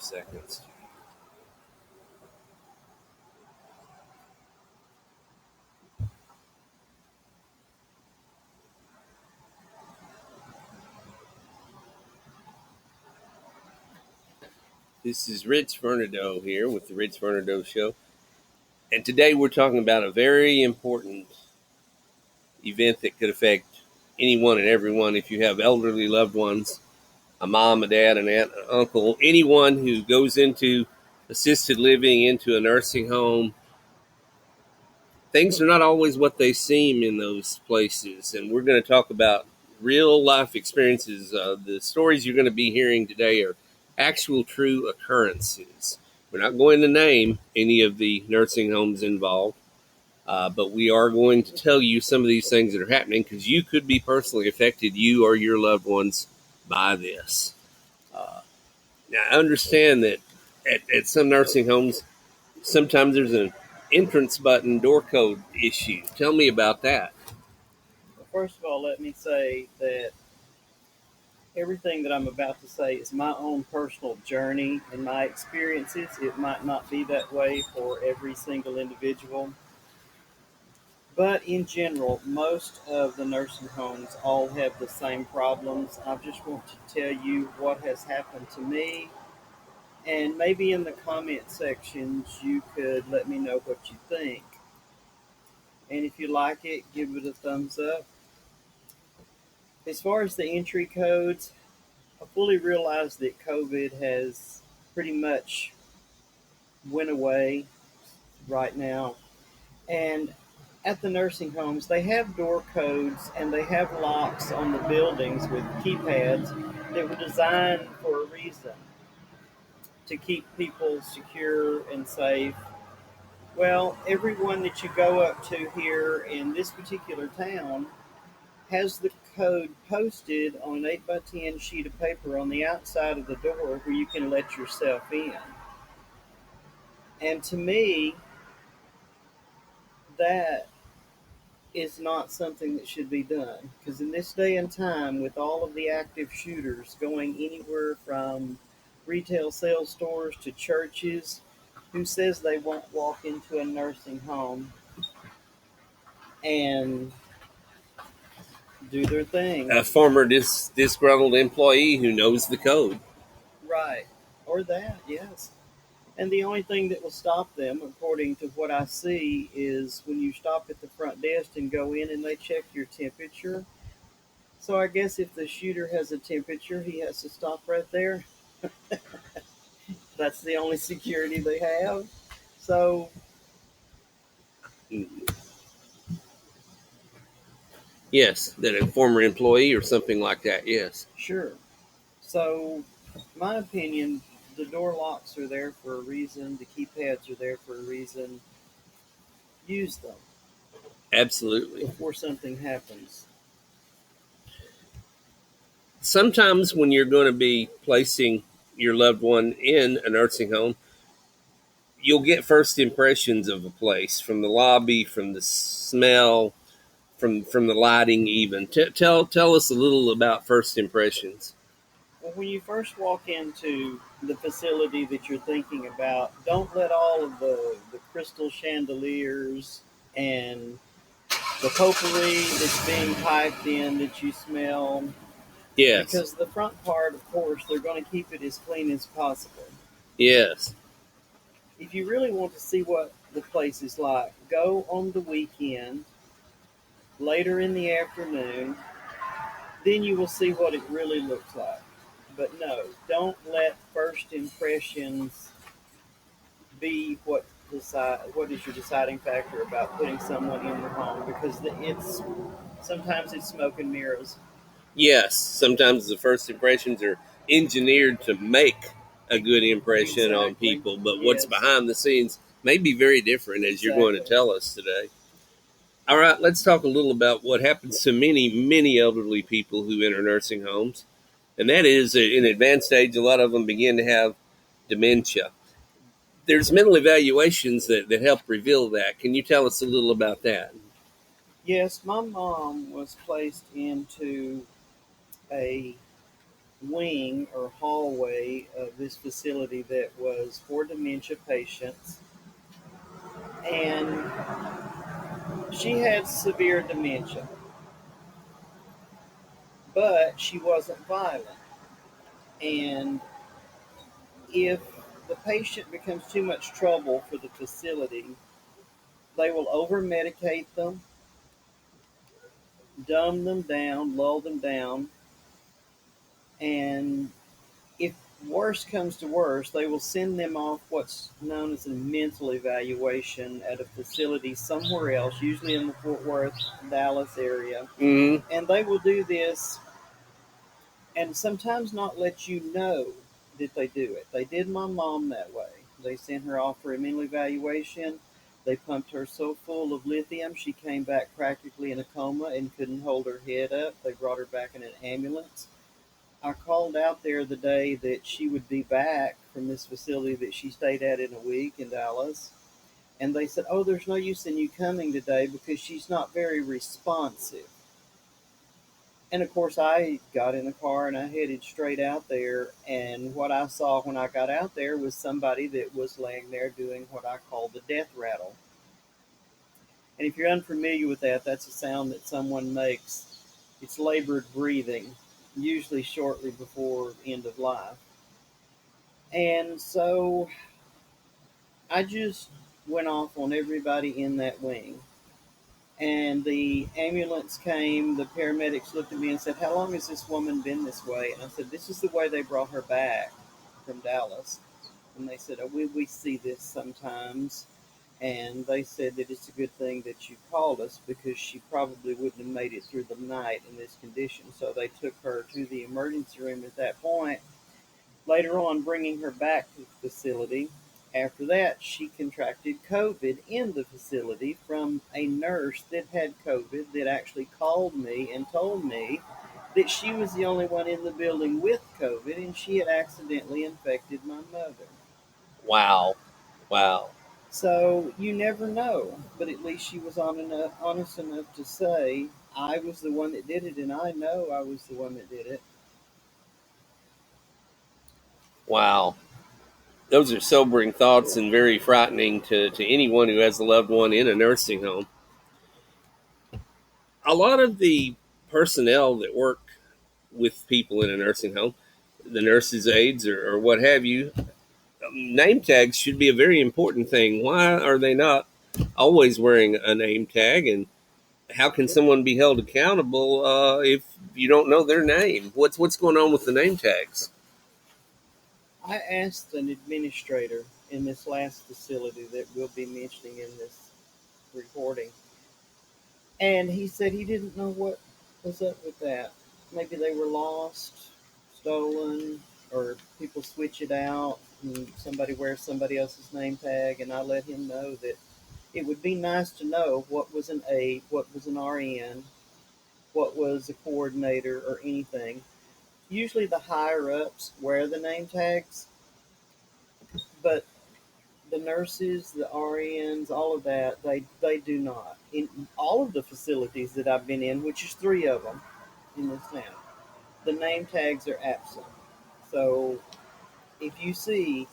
seconds. This is Rich Fernando here with the Rich Fernando Show. And today we're talking about a very important event that could affect anyone and everyone. If you have elderly loved ones, a mom, a dad, an aunt, an uncle, anyone who goes into assisted living, into a nursing home, things are not always what they seem in those places. And we're going to talk about real life experiences. The stories you're going to be hearing today are actual true occurrences. We're not going to name any of the nursing homes involved, but we are going to tell you some of these things that are happening because you could be personally affected, you or your loved ones, by this. Uh, Now, I understand that at some nursing homes, sometimes there's an entrance button door code issue. Tell me about that. Well, first of all, let me say that everything that I'm about to say is my own personal journey and my experiences. It might not be that way for every single individual, but in general, most of the nursing homes all have the same problems. I just want to tell you what has happened to me, and maybe in the comment sections, you could let me know what you think. And if you like it, give it a thumbs up. As far as the entry codes, I fully realize that COVID has pretty much went away right now. And at the nursing homes, they have door codes and they have locks on the buildings with keypads that were designed for a reason to keep people secure and safe. Well, everyone that you go up to here in this particular town has the code posted on an 8 by 10 sheet of paper on the outside of the door where you can let yourself in. And to me, that is not something that should be done. Because in this day and time, with all of the active shooters going anywhere from retail sales stores to churches, who says they won't walk into a nursing home and do their thing? A former disgruntled employee who knows the code. Right. Or that, yes. And the only thing that will stop them, according to what I see, is when you stop at the front desk and go in and they check your temperature. So I guess if the shooter has a temperature, he has to stop right there. That's the only security they have. So, Yes, that a former employee or something like that. Yes, sure. So, my opinion, the door locks are there for a reason, the keypads are there for a reason. Use them absolutely. before something happens. Sometimes when you're going to be placing your loved one in a nursing home, you'll get first impressions of a place from the lobby, from the smell, from the lighting. Even tell us a little about first impressions. Well, when you first walk into the facility that you're thinking about, don't let all of the crystal chandeliers and the potpourri that's being piped in that you smell, Yes, because the front part, of course, they're going to keep it as clean as possible. yes, If you really want to see what the place is like, go on the weekend, later in the afternoon, then you will see what it really looks like. But no, don't let first impressions be what is your deciding factor about putting someone in the home, because it's sometimes it's smoke and mirrors. yes. Sometimes the first impressions are engineered to make a good impression on Exactly. people, but what's Yes. behind the scenes may be very different, as you're going to Exactly. tell us today. All right, let's talk a little about what happens to many elderly people who enter nursing homes. And that is, in advanced age, a lot of them begin to have dementia. There's mental evaluations that help reveal that. Can you tell us a little about that? Yes, my mom was placed into a wing or hallway of this facility that was for dementia patients. And she had severe dementia, but she wasn't violent. And if the patient becomes too much trouble for the facility, they will over medicate them, dumb them down, lull them down, and if worse comes to worse, they will send them off what's known as a mental evaluation at a facility somewhere else, usually in the Fort Worth, Dallas area. Mm-hmm. And they will do this and sometimes not let you know that they do it. They did my mom that way. They sent her off for a mental evaluation. They pumped her so full of lithium she came back practically in a coma and couldn't hold her head up. They brought her back in an ambulance. I called out there the day that she would be back from this facility that she stayed at in a week in Dallas. And they said, "Oh, there's no use in you coming today because she's not very responsive." And of course, I got in the car and I headed straight out there. And what I saw when I got out there was somebody that was laying there doing what I call the death rattle. And if you're unfamiliar with that, that's a sound that someone makes. It's labored breathing, usually shortly before end of life. And so I just went off on everybody in that wing. And the ambulance came, the paramedics looked at me and said, "How long has this woman been this way?" And I said, "This is the way they brought her back from Dallas." And they said, "Oh, we see this sometimes." And they said that it's a good thing that you called us because she probably wouldn't have made it through the night in this condition. So they took her to the emergency room at that point. Later on, bringing her back to the facility. After that, she contracted COVID in the facility from a nurse that had COVID that actually called me and told me that she was the only one in the building with COVID and she had accidentally infected my mother. Wow. Wow. So you never know, but at least she was honest enough to say, "I was the one that did it and I know I was the one that did it." Wow. Those are sobering thoughts and very frightening to anyone who has a loved one in a nursing home. A lot of the personnel that work with people in a nursing home, the nurses' aides or what have you, name tags should be a very important thing. Why are they not always wearing a name tag? And how can someone be held accountable if you don't know their name? What's going on with the name tags? I asked an administrator in this last facility that we'll be mentioning in this recording, and he said he didn't know what was up with that. Maybe they were lost, stolen, or people switch it out and somebody wears somebody else's name tag. And I let him know that it would be nice to know what was an aide, what was an RN, what was a coordinator, or anything. Usually the higher ups wear the name tags, but the nurses, the RNs, all of that, they do not. In all of the facilities that I've been in, which is three of them in this town, the name tags are absent. So if you see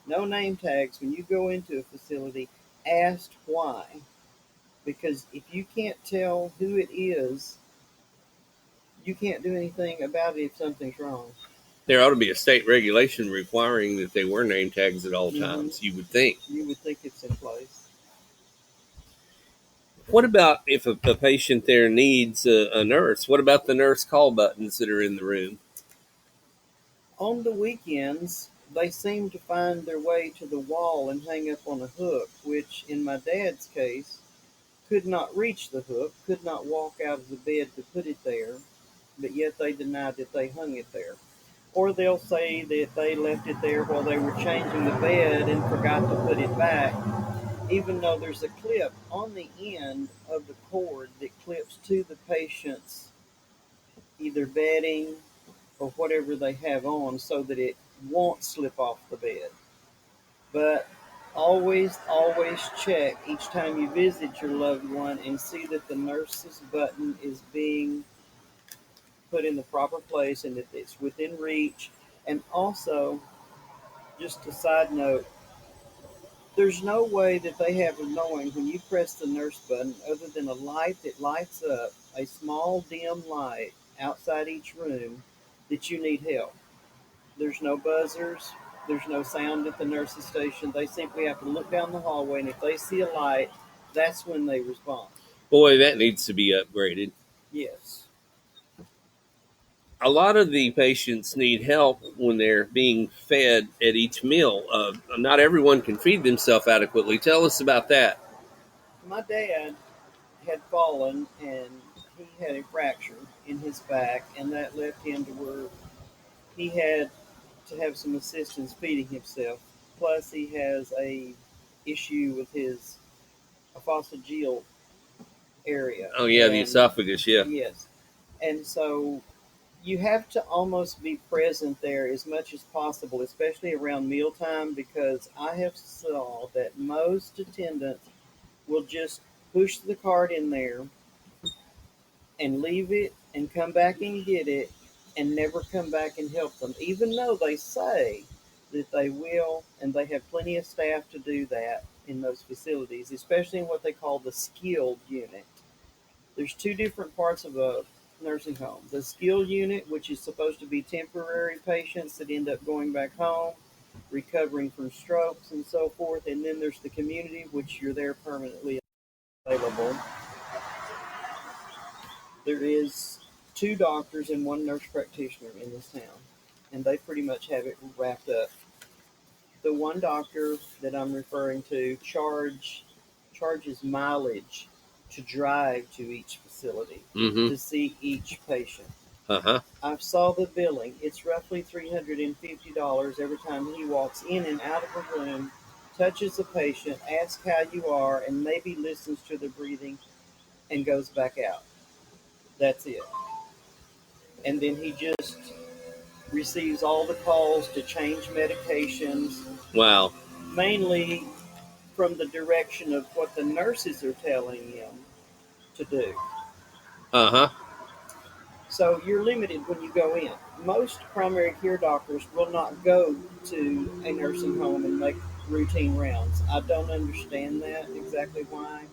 no name tags when you go into a facility, ask why. Because if you can't tell who it is, you can't do anything about it if something's wrong. There ought to be a state regulation requiring that they wear name tags at all Hmm. times, you would think. You would think it's in place. What about if a patient there needs a nurse? What about the nurse call buttons that are in the room? On the weekends, they seem to find their way to the wall and hang up on a hook, which in my dad's case could not reach the hook, could not walk out of the bed to put it there, but yet they denied that they hung it there. Or they'll say that they left it there while they were changing the bed and forgot to put it back, even though there's a clip on the end of the cord that clips to the patient's either bedding or whatever they have on so that it won't slip off the bed. But always check each time you visit your loved one and see that the nurse's button is being put in the proper place and that it's within reach. And also, just a side note, there's no way that they have of knowing when you press the nurse button other than a light that lights up, a small dim light outside each room, that you need help. There's no buzzers. There's no sound at the nurse's station. They simply have to look down the hallway, and if they see a light, that's when they respond. Boy, that needs to be upgraded. Yes. A lot of the patients need help when they're being fed at each meal. Not everyone can feed themselves adequately. Tell us about that. My dad had fallen and he had a fracture in his back, and that left him to where he had to have some assistance feeding himself. Plus, he has a issue with his esophageal area, Oh, yeah, the and esophagus, yeah. yes, and so you have to almost be present there as much as possible, especially around mealtime, because I have saw that most attendants will just push the cart in there and leave it and come back and get it and never come back and help them, even though they say that they will, and they have plenty of staff to do that in those facilities, especially in what they call the skilled unit. There's two different parts of a nursing home: the skilled unit, which is supposed to be temporary patients that end up going back home, recovering from strokes and so forth, and then there's the community, which you're there permanently available. There is two doctors and one nurse practitioner in this town, and they pretty much have it wrapped up. The one doctor that I'm referring to charges mileage to drive to each facility Mm-hmm. to see each patient. Uh-huh. I saw the billing. It's roughly $350 every time he walks in and out of a room, touches a patient, asks how you are, and maybe listens to the breathing and goes back out. That's it. And then he just receives all the calls to change medications, Wow. mainly from the direction of what the nurses are telling him to do. Uh-huh. So you're limited when you go in. Most primary care doctors will not go to a nursing home and make routine rounds. I don't understand that exactly why,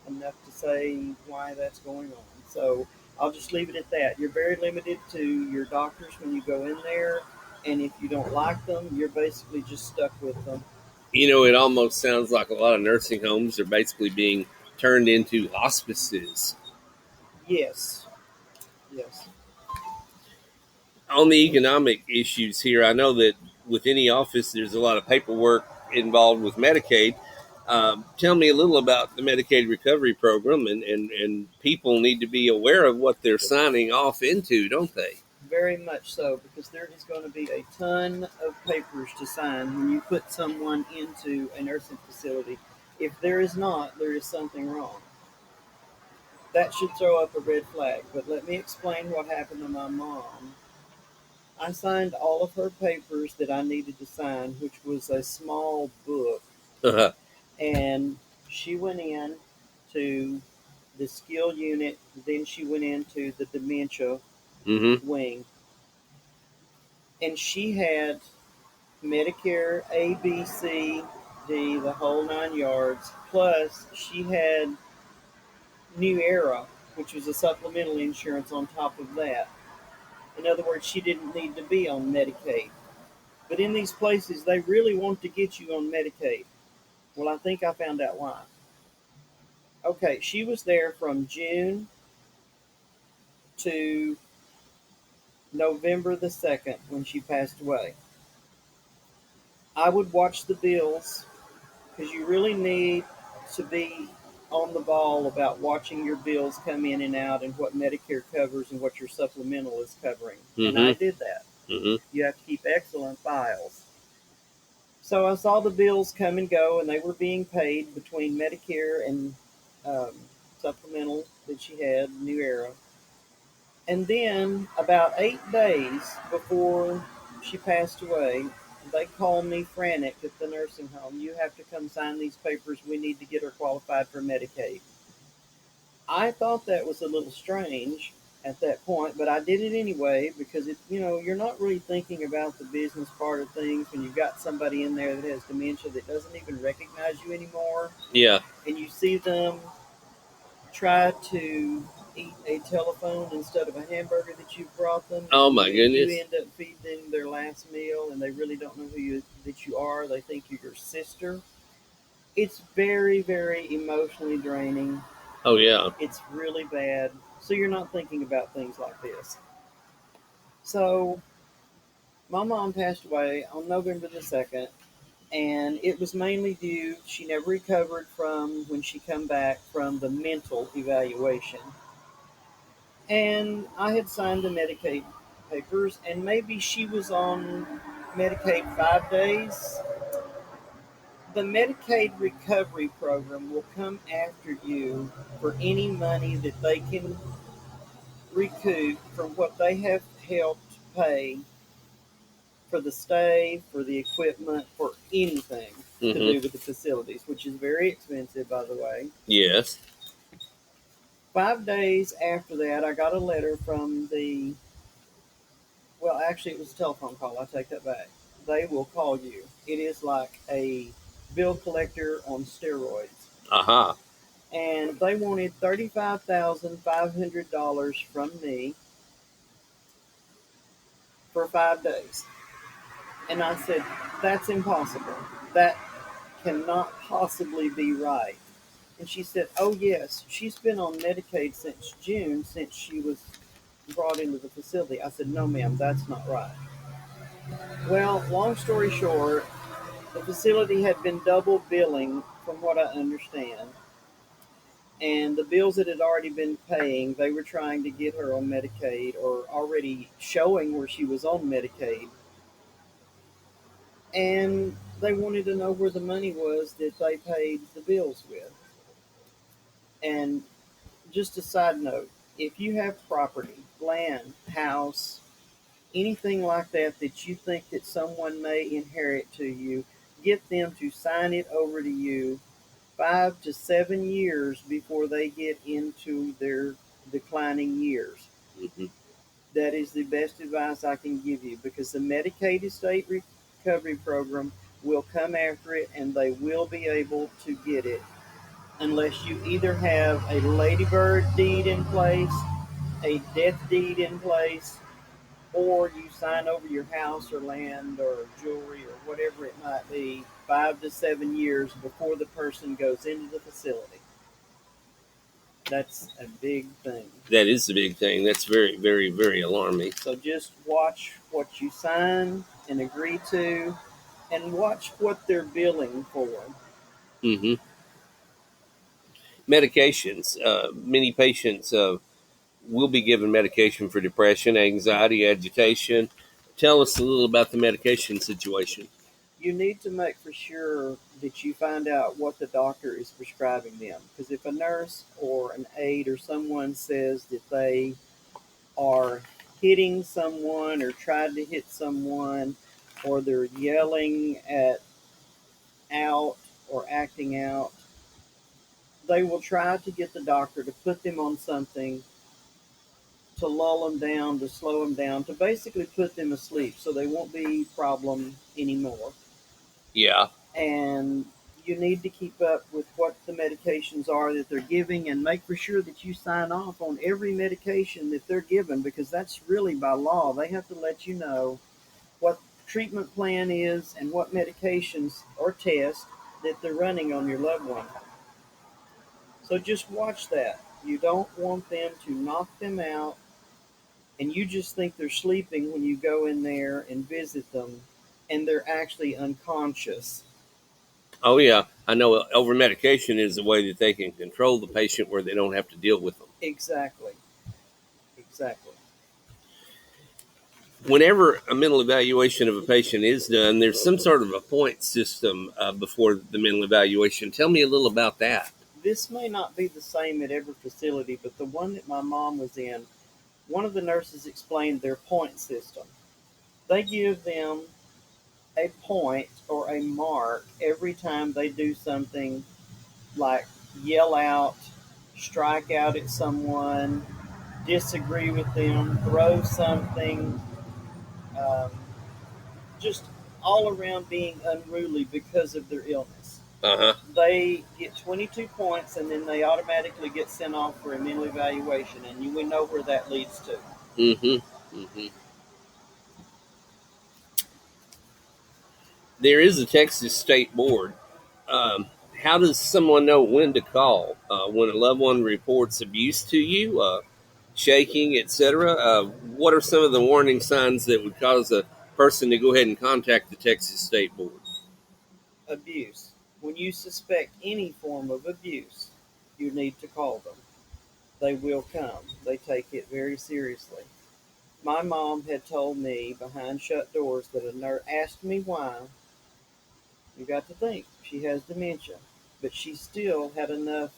enough to say why that's going on. So I'll just leave it at that. You're very limited to your doctors when you go in there, and if you don't like them, you're basically just stuck with them. It almost sounds like a lot of nursing homes are basically being turned into hospices. Yes, yes. On the economic issues here, I know that with any office, there's a lot of paperwork involved with Medicaid. Tell me a little about the Medicaid recovery program, and people need to be aware of what they're signing off into, don't they? Very much so, because there is going to be a ton of papers to sign when you put someone into a nursing facility. If there is not, there is something wrong. That should throw up a red flag. But let me explain what happened to my mom. I signed all of her papers that I needed to sign, which was a small book, Uh-huh. and she went in to the skill unit, then she went into the dementia Mm-hmm. wing, and she had Medicare A, B, C, D, the whole 9 yards. Plus, she had New Era, which was a supplemental insurance on top of that. In other words, she didn't need to be on Medicaid. But in these places, they really want to get you on Medicaid. Well, I think I found out why. Okay, she was there from June to November the 2nd when she passed away. I would watch the bills because you really need to be on the ball about watching your bills come in and out and what Medicare covers and what your supplemental is covering. And I Mm-hmm. did that. Mm-hmm. You have to keep excellent files. So I saw the bills come and go, and they were being paid between Medicare and um, supplemental that she had, New Era. And then, about 8 days before she passed away, they called me frantic at the nursing home. You have to come sign these papers. We need to get her qualified for Medicaid. I thought that was a little strange, at that point, but I did it anyway because you're not really thinking about the business part of things when you've got somebody in there that has dementia that doesn't even recognize you anymore, Yeah. and you see them try to eat a telephone instead of a hamburger that you brought them, Oh and my you goodness. end up feeding them their last meal, and they really don't know that you are. They think you're your sister. It's very, very emotionally draining. Oh yeah. It's really bad. So you're not thinking about things like this. So my mom passed away on November the 2nd, and it was mainly due she never recovered from when she come back from the mental evaluation. And I had signed the Medicaid papers, and maybe she was on Medicaid 5 days. The Medicaid recovery program will come after you for any money that they can recoup from what they have helped pay for the stay, for the equipment, for anything to Mm-hmm. do with the facilities, which is very expensive, by the way. Yes. 5 days after that, I got a letter from well, actually, it was a telephone call. I take that back. They will call you. It is like a bill collector on steroids. Aha. And they wanted $35,500 from me for 5 days. And I said, that's impossible. That cannot possibly be right. And she said, oh, yes, she's been on Medicaid since June, since she was brought into the facility. I said, no, ma'am, that's not right. Well, long story short, the facility had been double billing, from what I understand. And the bills that had already been paying, they were trying to get her on Medicaid or already showing where she was on Medicaid. And they wanted to know where the money was that they paid the bills with. And just a side note, if you have property, land, house, anything like that that you think that someone may inherit to you, get them to sign it over to you 5 to 7 years before they get into their declining years. Mm-hmm. That is the best advice I can give you because the Medicaid estate recovery program will come after it and they will be able to get it unless you either have a ladybird deed in place, a death deed in place, or you sign over your house or land or jewelry or whatever it might be 5 to 7 years before the person goes into the facility. That's a big thing. That is the big thing. That's very, very, very alarming. So just watch what you sign and agree to, and watch what they're billing for. Mm-hmm. Medications. Many patients will be given medication for depression, anxiety, agitation. Tell us a little about the medication situation. You need to make for sure that you find out what the doctor is prescribing them. Because if a nurse or an aide or someone says that they are hitting someone or tried to hit someone, or they're yelling at out or acting out, they will try to get the doctor to put them on something to lull them down, to slow them down, to basically put them asleep so they won't be a problem anymore. Yeah. And you need to keep up with what the medications are that they're giving and make for sure that you sign off on every medication that they're given because that's really by law. They have to let you know what treatment plan is and what medications or tests that they're running on your loved one. So just watch that. You don't want them to knock them out and you just think they're sleeping when you go in there and visit them and they're actually unconscious. Oh, yeah. I know over medication is a way that they can control the patient where they don't have to deal with them. Exactly. Exactly. Whenever a mental evaluation of a patient is done, there's some sort of a point system before the mental evaluation. Tell me a little about that. This may not be the same at every facility, but the one that my mom was in, one of the nurses explained their point system. They give them a point or a mark every time they do something like yell out, strike out at someone, disagree with them, throw something, um, just all around being unruly because of their illness. Uh-huh. They get 22 points and then they automatically get sent off for a mental evaluation, and we know where that leads to. Mm-hmm. Mm-hmm. There is a Texas State Board. How does someone know when to call when a loved one reports abuse to you, shaking, etc.? What are some of the warning signs that would cause a person to go ahead and contact the Texas State Board? Abuse. When you suspect any form of abuse, you need to call them. They will come. They take it very seriously. My mom had told me behind shut doors that a nurse asked me why. You got to think, she has dementia, but she still had enough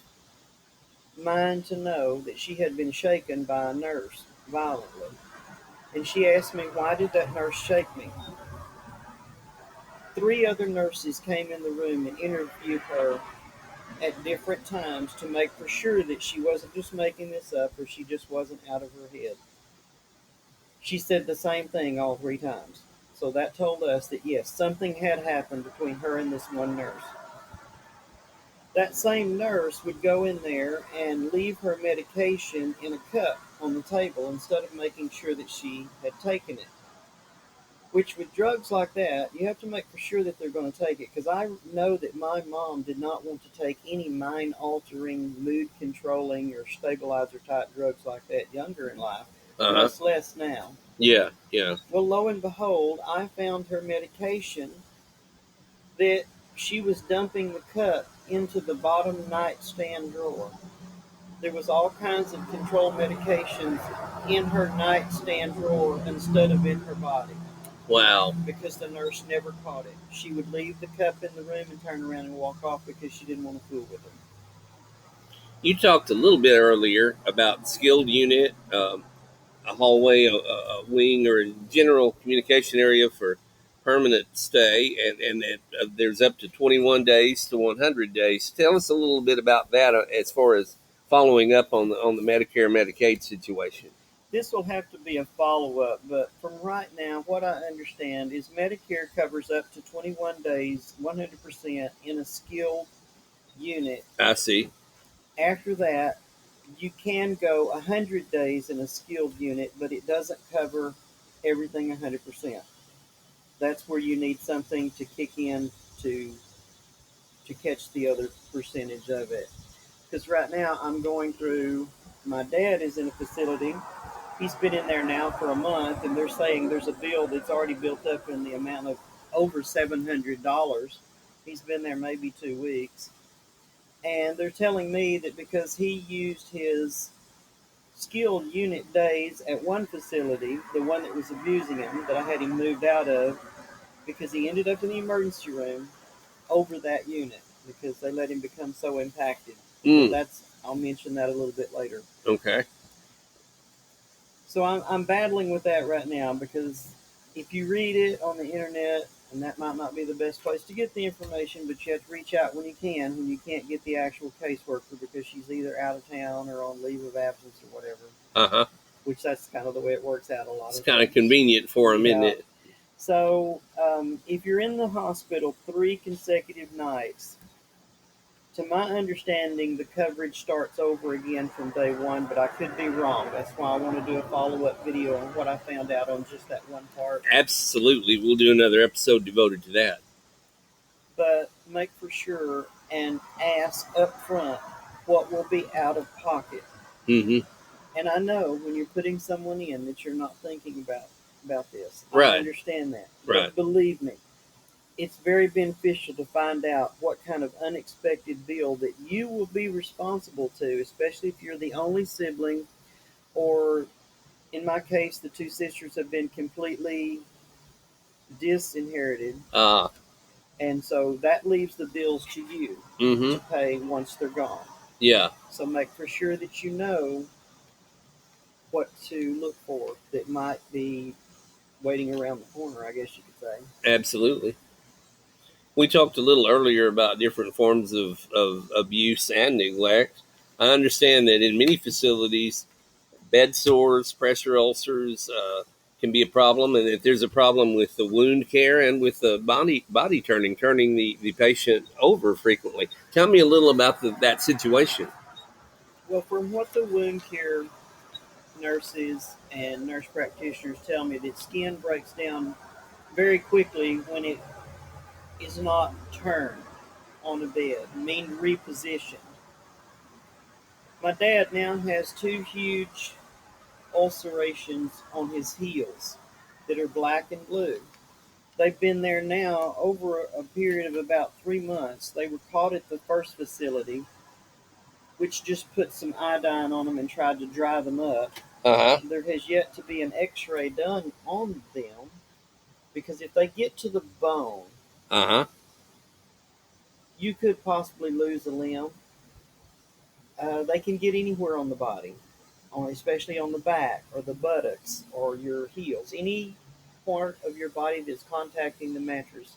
mind to know that she had been shaken by a nurse violently. And she asked me, why did that nurse shake me? 3 other nurses came in the room and interviewed her at different times to make for sure that she wasn't just making this up or she just wasn't out of her head. She said the same thing all 3 times. So that told us that yes, something had happened between her and this one nurse. That same nurse would go in there and leave her medication in a cup on the table instead of making sure that she had taken it. Which, with drugs like that, you have to make for sure that they're going to take it. Because I know that my mom did not want to take any mind altering, mood controlling, or stabilizer type drugs like that younger in life, Uh-huh. much less now. Yeah, yeah. Well, lo and behold, I found her medication that she was dumping the cup into the bottom nightstand drawer. There was all kinds of controlled medications in her nightstand drawer instead of in her body Wow. because the nurse never caught it. She would leave the cup in the room and turn around and walk off because she didn't want to fool with them. You talked a little bit earlier about skilled unit, a hallway, a wing, or a general communication area for permanent stay, and there's up to 21 days to 100 days. Tell us a little bit about that as far as following up on the Medicare Medicaid situation. This will have to be a follow up, but from right now, what I understand is Medicare covers up to 21 days, 100% in a skilled unit. I see. After that, you can go 100 days in a skilled unit, but it doesn't cover everything 100%. That's where you need something to kick in to to catch the other percentage of it. Because right now I'm going through. My dad is in a facility. He's been in there now for a month, and they're saying there's a bill that's already built up in the amount of over $700. He's been there maybe 2 weeks, and they're telling me that because he used his skilled unit days at one facility, the one that was abusing him, that I had him moved out of, because he ended up in the emergency room over that unit because they let him become so impacted. But I'll mention that a little bit later. Okay. So I'm battling with that right now because if you read it on the internet, and that might not be the best place to get the information, but you have to reach out when you can't get the actual caseworker because she's either out of town or on leave of absence or whatever. Uh-huh. Which that's kind of the way it works out a lot. It's kind of convenient for them, isn't it? So if you're in the hospital 3 consecutive nights, to my understanding, the coverage starts over again from day one, but I could be wrong. That's why I want to do a follow-up video on what I found out on just that one part. Absolutely. We'll do another episode devoted to that. But make for sure and ask up front what will be out of pocket. Mm-hmm. And I know when you're putting someone in that you're not thinking about this. Right. I understand that. Right. But believe me, it's very beneficial to find out what kind of unexpected bill that you will be responsible to, especially if you're the only sibling, or in my case, the 2 sisters have been completely disinherited. And so that leaves the bills to you to pay once they're gone. Yeah. So make for sure that you know what to look for that might be waiting around the corner, I guess you could say. Absolutely. We talked a little earlier about different forms of abuse and neglect. I understand that in many facilities, bed sores, pressure ulcers can be a problem. And if there's a problem with the wound care and with the body turning the patient over frequently. Tell me a little about that situation. Well, from what the wound care nurses and nurse practitioners tell me, that skin breaks down very quickly when it is not turned on a bed, mean repositioned. My dad now has two huge ulcerations on his heels that are black and blue. They've been there now over a period of about 3 months. They were caught at the first facility, which just put some iodine on them and tried to dry them up. Uh huh. There has yet to be an x ray done on them, because if they get to the bone, Uh huh. you could possibly lose a limb. They can get anywhere on the body, especially on the back or the buttocks or your heels. Any part of your body that's contacting the mattress,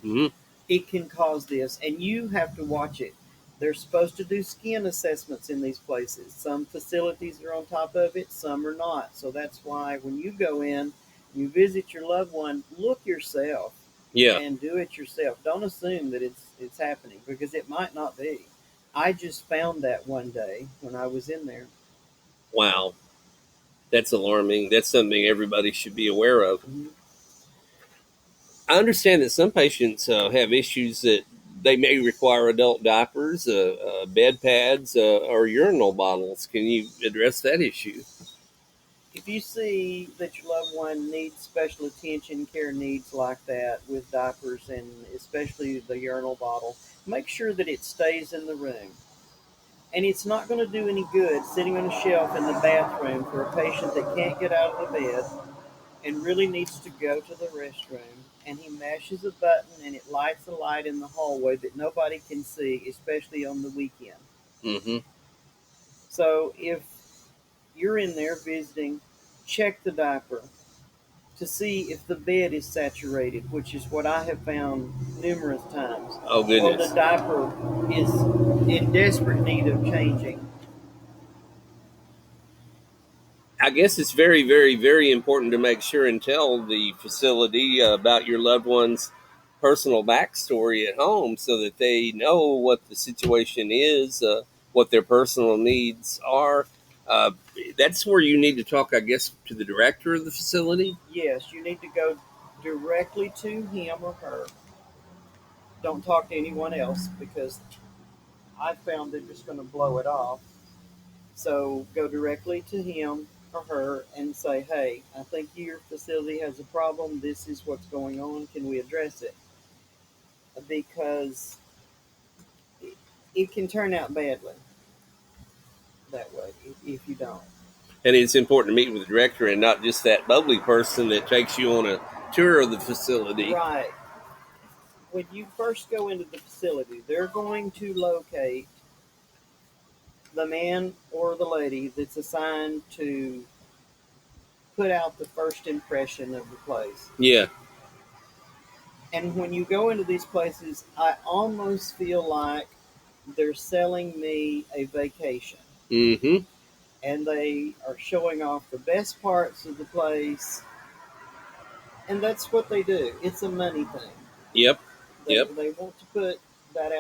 Hmm. it can cause this, and you have to watch it. They're supposed to do skin assessments in these places. Some facilities are on top of it, some are not. So that's why when you go in, you visit your loved one, look yourself Yeah. and do it yourself. Don't assume that it's happening, because it might not be. I just found that one day when I was in there. Wow. That's alarming. That's something everybody should be aware of. Mhm. I understand that some patients have issues that they may require adult diapers, bed pads, or urinal bottles. Can you address that issue? If you see that your loved one needs special attention, care needs like that with diapers and especially the urinal bottle, make sure that it stays in the room. And it's not going to do any good sitting on a shelf in the bathroom for a patient that can't get out of the bed and really needs to go to the restroom. And he mashes a button and it lights a light in the hallway that nobody can see, especially on the weekend. Mm-hmm. So if you're in there visiting, check the diaper to see if the bed is saturated, which is what I have found numerous times, Oh, or the goodness. diaper is in desperate need of changing. I guess it's very, very, very important to make sure and tell the facility about your loved one's personal backstory at home so that they know what the situation is, what their personal needs are. Uh, that's where you need to talk, I guess, to the director of the facility. Yes, you need to go directly to him or her. Don't talk to anyone else, because I found they're just going to blow it off. So go directly to him or her and say, hey, I think your facility has a problem. This is what's going on. Can we address it? Because it can turn out badly that way if you don't. And it's important to meet with the director and not just that bubbly person that takes you on a tour of the facility. Right. When you first go into the facility, they're going to locate the man or the lady that's assigned to put out the first impression of the place. Yeah. And when you go into these places, I almost feel like they're selling me a vacation. Mm-hmm. And they are showing off the best parts of the place. And that's what they do. It's a money thing. Yep. They, Yep. they want to put that out.